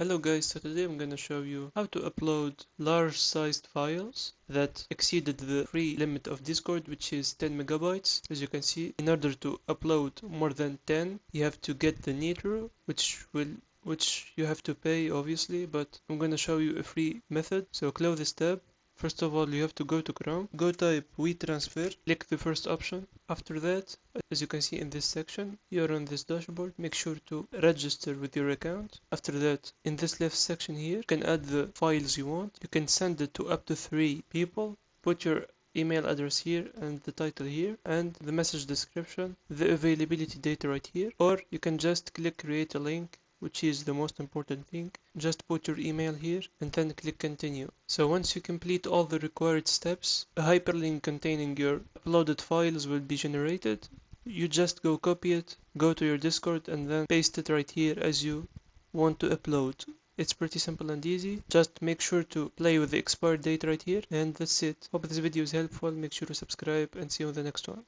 Hello guys, so today I'm gonna show you how to upload large sized files that exceeded the free limit of Discord, which is 10 megabytes. As you can see, in order to upload more than 10, you have to get the Nitro, which you have to pay obviously, but I'm gonna show you a free method. So close this tab. First of all, you have to go to Chrome, go type WeTransfer, click the first option. After that, as you can see in this section, you are on this dashboard. Make sure to register with your account. After that, in this left section here, you can add the files you want. You can send it to up to 3 people. Put your email address here and the title here and the message description, the availability date right here, or you can just click create a link, which is the most important thing. Just put your email here and then click continue. So once you complete all the required steps, a hyperlink containing your uploaded files will be generated. You just go copy it, go to your Discord and then paste it right here as you want to upload. It's pretty simple and easy. Just make sure to play with the expired date right here, and that's it. Hope this video is helpful. Make sure to subscribe and see you on the next one.